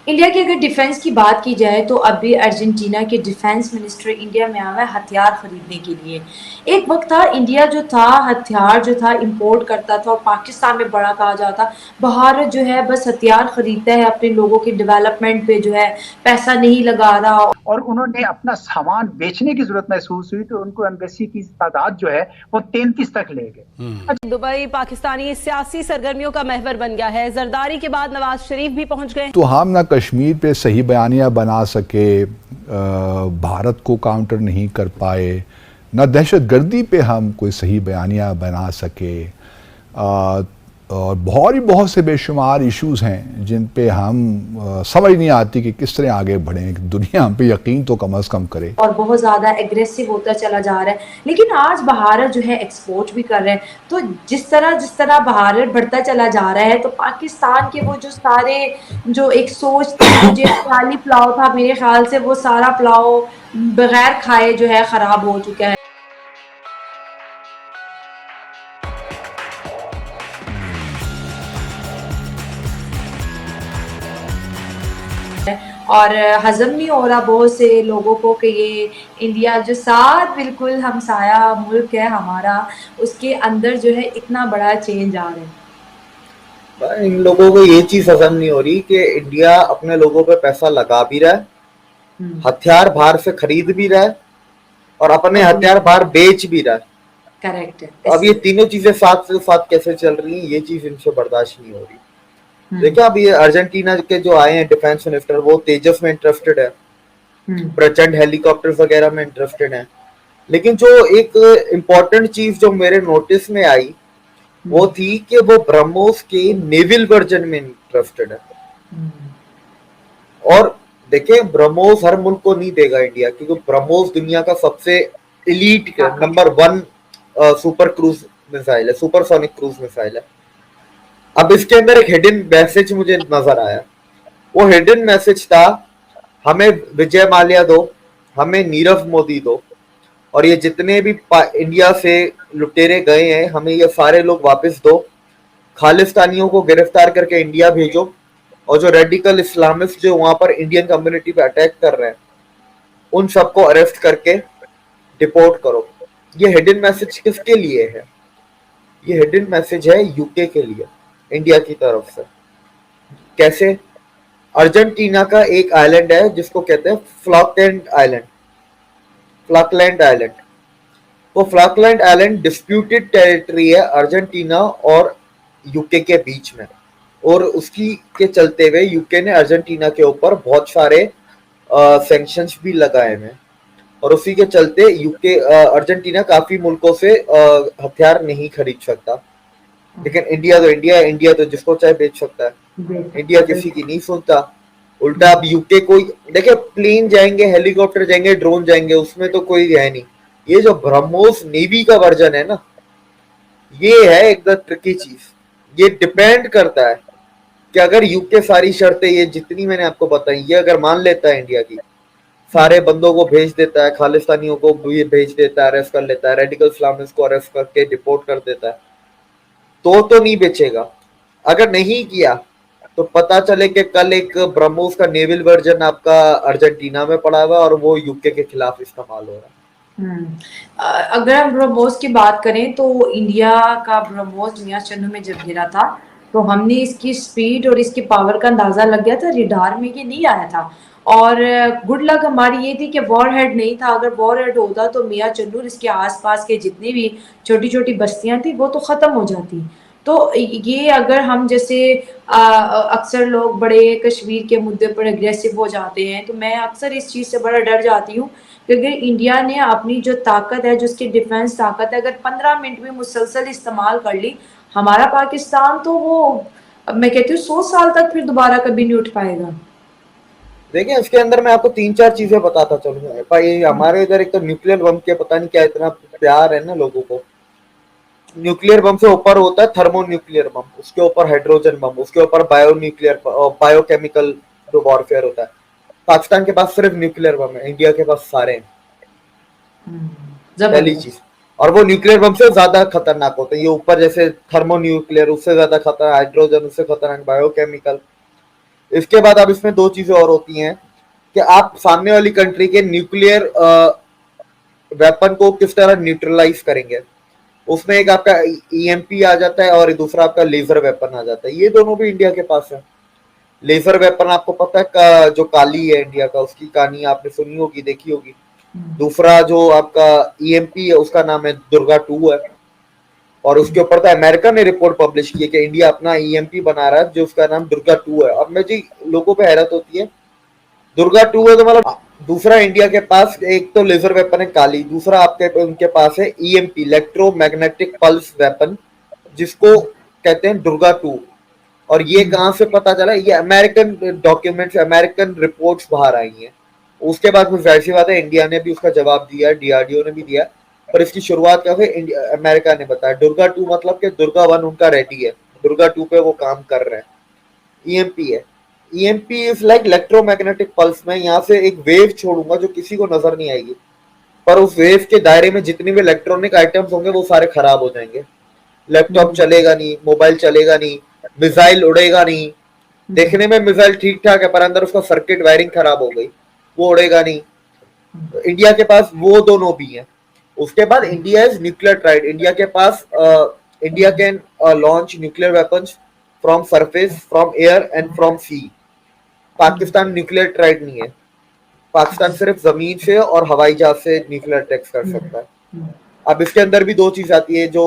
India की अगर defence की बात की जाए तो अभी अर्जेंटीना के डिफेंस मिनिस्टर इंडिया में आया है हथियार खरीदने के लिए। एक वक्त था इंडिया जो था हथियार जो था इंपोर्ट करता था और पाकिस्तान में बड़ा कहा जाता। भारत जो है बस हथियार खरीदता है अपने लोगों के डेवलपमेंट पे जो है पैसा नहीं लगा रहा। और उन्होंने अपना सामान बेचने की जरूरत महसूस हुई तो उनको एम्बेसी की तादाद जो है वो 33 तक ले गए। दुबई पाकिस्तानी सियासी सरगर्मियों का महवर बन गया है। जरदारी के बाद नवाज शरीफ भी पहुंच गए। तो हम ना कश्मीर पे सही बयानियाँ बना सके, भारत को काउंटर नहीं कर पाए, ना दहशत गर्दी पे हम कोई सही बयानियाँ बना सके, और बहुत से बेशुमार इश्यूज़ हैं जिन पे हम समझ नहीं आती कि किस तरह आगे बढ़ें, दुनिया हम पे यकीन तो कम अज़ कम करे। और बहुत ज़्यादा एग्रेसिव होता चला जा रहा है। लेकिन आज भारत जो है एक्सपोर्ट भी कर रहे हैं। तो जिस तरह भारत बढ़ता चला जा रहा है तो पाकिस्तान के वो जो सारे जो एक सोच थी जो ख्याली पुलाव था मेरे ख्याल से वो सारा पुलाव बगैर खाए जो है ख़राब हो चुका है। और हज़म नहीं हो रहा बहुत से लोगों को कि ये इंडिया जो साथ बिल्कुल हमसाया मुल्क है हमारा, उसके अंदर जो है इतना बड़ा चेंज आ रहा है। इन लोगों को ये चीज हजम नहीं हो रही कि इंडिया अपने लोगों पे पैसा लगा भी रहा है, हथियार बाहर से खरीद भी रहा है और अपने हथियार बाहर बेच भी रहा है। करेक्ट है। अब ये तीनों चीजें साथ से साथ कैसे चल रही हैं, ये चीज इनसे बर्दाश्त नहीं हो रही। देखिए अब ये अर्जेंटीना के जो आए हैं डिफेंस मिनिस्टर, वो तेजस में इंटरेस्टेड है, प्रचंड हेलीकॉप्टर वगैरह में इंटरेस्टेड है। लेकिन जो एक इम्पोर्टेंट चीज जो मेरे नोटिस में आई वो थी कि वो ब्रह्मोस के नेवल वर्जन में इंटरेस्टेड है। और देखिए ब्रह्मोस हर मुल्क को नहीं देगा इंडिया, क्योंकि ब्रह्मोस दुनिया का सबसे elite number 1 super cruise missile है, सुपरसोनिक क्रूज मिसाइल है। अब इसके अंदर एक हिडन मैसेज मुझे नजर आया। वो हिडन मैसेज था, हमें विजय माल्या दो, हमें नीरव मोदी दो, और ये जितने भी इंडिया से लुटेरे गए हैं हमें ये सारे लोग वापस दो, खालिस्तानियों को गिरफ्तार करके इंडिया भेजो, और जो रेडिकल इस्लामिस्ट जो वहां पर इंडियन कम्युनिटी पे अटैक कर रहे हैं उन सबको अरेस्ट करके डिपोर्ट करो। ये हिडन मैसेज किसके लिए है? ये हिडन मैसेज है यूके के लिए, इंडिया की तरफ से। कैसे? अर्जेंटीना का एक आइलैंड है जिसको कहते हैं फ्लॉकलैंड आइलैंड। फ्लॉकलैंड आइलैंड, वो फ्लॉकलैंड आइलैंड डिस्प्यूटेड टेरिटरी है अर्जेंटीना और यूके के बीच में, और उसकी के चलते हुए यूके ने अर्जेंटीना के ऊपर बहुत सारे सैंक्शंस भी लगाए हैं, और उसी के चलते यूके अर्जेंटीना काफी मुल्कों से हथियार नहीं खरीद सकता। लेकिन इंडिया तो जिसको चाहे बेच सकता है। इंडिया किसी की नहीं सुनता। उल्टा अब यूके कोई देखिए, प्लेन जाएंगे, हेलीकॉप्टर जाएंगे, ड्रोन जाएंगे, उसमें तो कोई है नहीं। ये जो ब्रह्मोस नेवी का वर्जन है ना, ये है एक ट्रिकी चीज। ये डिपेंड करता है कि अगर यूके सारी शर्तें ये जितनी मैंने आपको बताई ये अगर मान लेता है, इंडिया की सारे बंदों को भेज देता है, खालिस्तानियों को भी भेज देता है, अरेस्ट कर लेता है, रेडिकल इस्लामिस्ट को अरेस्ट करके डिपोर्ट कर देता है, तो नहीं बेचेगा। अगर नहीं किया तो पता चले कि कल एक ब्रह्मोस का नेवल वर्जन आपका अर्जेंटीना में पड़ा हुआ और वो यूके के खिलाफ इस्तेमाल हो रहा है। अगर हम ब्रह्मोस की बात करें तो इंडिया का ब्रह्मोस मियां चंदू में जब गिरा था तो हमने इसकी स्पीड और इसकी पावर का अंदाजा लग गया था, रिडार में ये नहीं आया था। और गुड लक हमारी ये थी कि वॉर हेड नहीं था। अगर वॉर हेड होता तो मियां चंदू इसके आसपास के जितनी भी छोटी छोटी बस्तियां थी वो तो ख़त्म हो जाती। तो ये अगर हम जैसे अक्सर लोग बड़े कश्मीर के मुद्दे पर अग्रेसिव हो जाते हैं तो मैं अक्सर इस चीज़ से बड़ा डर जाती हूँ, क्योंकि इंडिया ने अपनी जो ताकत है, जो उसकी डिफेंस ताकत है, अगर 15 मिनट में मुसलसल इस्तेमाल कर ली हमारा पाकिस्तान, तो वो मैं कहती हूँ 100 साल तक फिर दोबारा कभी नहीं उठ पाएगा। देखिए इसके अंदर मैं आपको 3-4 चीजें बताता चलूंगा भाई। हमारे इधर एक तो न्यूक्लियर बम के पता नहीं क्या इतना प्यार है ना लोगों को। न्यूक्लियर बम से ऊपर होता है थर्मो न्यूक्लियर बम, उसके ऊपर हाइड्रोजन बम, उसके ऊपर बायोकेमिकल जो वॉरफेयर होता है। पाकिस्तान के पास सिर्फ न्यूक्लियर बम है, इंडिया के पास सारे हैं। पहली चीज, और वो न्यूक्लियर बम से ज्यादा खतरनाक होते हैं। ये ऊपर जैसे थर्मो न्यूक्लियर उससे ज्यादा खतरनाक, हाइड्रोजन उससे खतरनाक, बायोकेमिकल। इसके बाद अब इसमें दो चीजें और होती हैं कि आप सामने वाली कंट्री के न्यूक्लियर वेपन को किस तरह न्यूट्रलाइज करेंगे। उसमें एक आपका ईएमपी आ जाता है और दूसरा आपका लेजर वेपन आ जाता है। ये दोनों भी इंडिया के पास है। लेजर वेपन आपको पता है जो काली है इंडिया का, उसकी कहानी आपने सुनी होगी, देखी होगी। दूसरा जो आपका ईएमपी है उसका नाम है दुर्गा 2 है, और उसके ऊपर तो अमेरिका ने रिपोर्ट पब्लिश की है कि इंडिया अपना ईएमपी बना रहा है जो उसका नाम दुर्गा 2 है। अब मैं जी लोगों पे हैरत होती है, दुर्गा 2 है तो मतलब दूसरा इंडिया के पास एक तो लेजर वेपन है काली, दूसरा आपके उनके पास है ईएमपी इलेक्ट्रोमैग्नेटिक पल्स वेपन, जिसको कहते हैं दुर्गा 2। और ये कहां से पता चला? ये अमेरिकन डॉक्यूमेंट्स, अमेरिकन रिपोर्ट्स बाहर आई हैं। उसके बाद में जाहिर सी बात है इंडिया ने भी उसका जवाब दिया, डीआरडीओ ने भी दिया, पर इसकी शुरुआत क्या है अमेरिका ने बताया। दुर्गा 2 मतलब कि दुर्गा 1 उनका रेडी है, दुर्गा 2 पे वो काम कर रहे हैं। ईएमपी है, EMP is like electromagnetic pulse. में यहाँ से एक वेव छोड़ूंगा जो किसी को नजर नहीं आएगी, पर उस वेव के दायरे में जितनी भी इलेक्ट्रॉनिक आइटम्स होंगे वो सारे खराब हो जाएंगे। लैपटॉप चलेगा नहीं, मोबाइल चलेगा नहीं, मिसाइल उड़ेगा नहीं। देखने में मिसाइल ठीक ठाक है पर अंदर उसका सर्किट वायरिंग खराब हो गई, वो उड़ेगा नहीं। इंडिया के पास वो दोनों भी हैं। उसके बाद India is nuclear triad. India के पास India can launch nuclear weapons from surface, from air and from sea. Pakistan nuclear triad नहीं है। पाकिस्तान सिर्फ जमीन से और हवाई जहाज से न्यूक्लियर अटैक्स कर सकता है। अब इसके अंदर भी दो चीज आती है जो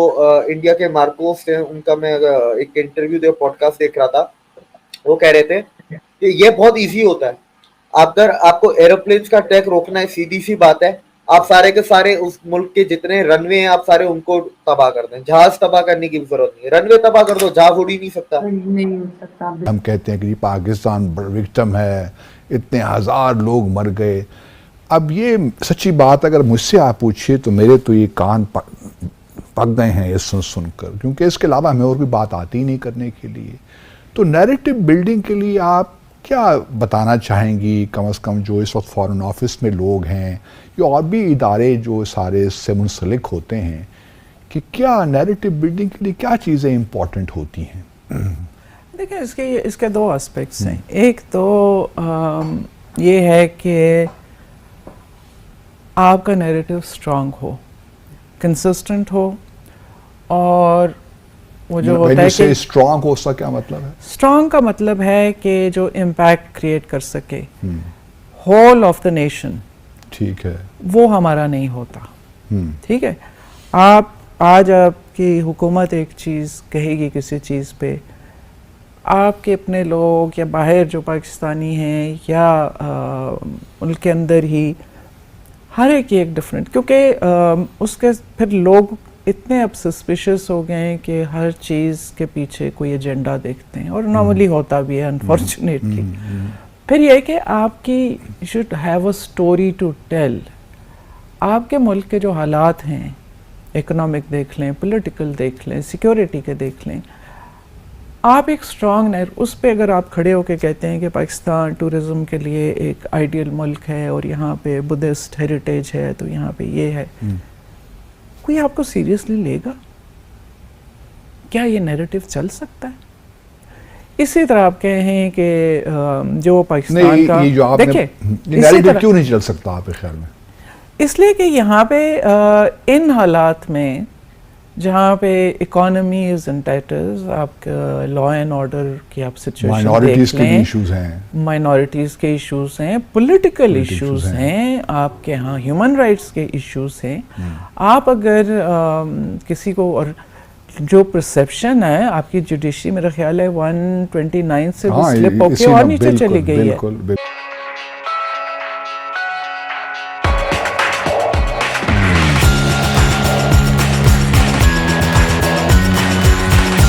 इंडिया के मार्कोस थे, उनका मैं एक इंटरव्यू पॉडकास्ट देख रहा था, वो कह रहे थे कि ये बहुत इजी होता है। अगर आपको एरोप्लेन्स का अटैक रोकना है, सीधी सी बात है, आप सारे के सारे उस मुल्क के जितने रनवे हैं आप सारे उनको तबाह कर दें। जहाज तबाह करने की जरूरत नहीं है, रनवे तबाह कर दो, जहाज उड़ ही नहीं सकता। हम कहते हैं कि पाकिस्तान विक्टिम है, इतने हजार लोग मर गए। अब ये सच्ची बात अगर मुझसे आप पूछिए तो मेरे तो ये कान पक गए हैं ये सुनकर, क्योंकि इसके अलावा हमें और भी बात आती ही नहीं करने के लिए। तो नैरेटिव बिल्डिंग के लिए आप क्या बताना चाहेंगी, कम से कम जो इस वक्त फॉरेन ऑफिस में लोग हैं या और भी इदारे जो सारे इससे मुंसलिक होते हैं, कि क्या नैरेटिव बिल्डिंग के लिए क्या चीज़ें इम्पोर्टेंट होती हैं? देखिए इसके दो एस्पेक्ट्स हैं। एक तो ये है कि आपका नैरेटिव स्ट्रांग हो, कंसिस्टेंट हो, और वो जो होता है कि स्ट्रांग हो, उसका क्या मतलब है? स्ट्रांग का मतलब है कि जो इम्पैक्ट क्रिएट कर सके होल ऑफ द नेशन, ठीक है, वो हमारा नहीं होता। ठीक है, आप आज आपकी हुकूमत एक चीज़ कहेगी किसी चीज़ पे, आपके अपने लोग या बाहर जो पाकिस्तानी हैं या उनके अंदर ही हर एक एक डिफरेंट, क्योंकि उसके फिर लोग इतने अब सस्पिशियस हो गए हैं कि हर चीज़ के पीछे कोई एजेंडा देखते हैं, और नॉर्मली होता भी है अनफॉर्चुनेटली। फिर यह कि आपकी should have a story to tell. आपके मुल्क के जो हालात हैं, इकोनॉमिक देख लें, पॉलिटिकल देख लें, सिक्योरिटी के देख लें, आप एक स्ट्रॉन्ग उस पे अगर आप खड़े होकर कहते हैं कि पाकिस्तान टूरिज़म के लिए एक आइडियल मुल्क है और यहाँ पे बुद्धिस्ट हेरिटेज है, तो यहाँ पे ये है, कोई आपको सीरियसली लेगा? क्या ये नैरेटिव चल सकता है? इसी तरह आप कहें कि जो पाकिस्तान का, ये जो आपने देखिए नैरेटिव क्यों नहीं चल सकता आपके ख्याल में? इसलिए कि यहाँ पे इन हालात में जहाँ पे इकोनॉमी इज इन टैटर्स, आपका लॉ एंड ऑर्डर की आप सिचुएशन माइनॉरिटीज के इश्यूज हैं, माइनॉरिटीज़ के इश्यूज हैं, पॉलिटिकल इश्यूज हैं, आपके यहाँ ह्यूमन राइट्स के इश्यूज हैं। आप अगर किसी को, और जो परसेप्शन है आपकी जुडिशरी, मेरा ख्याल है 129 से स्लिप होके और नीचे चली गई है।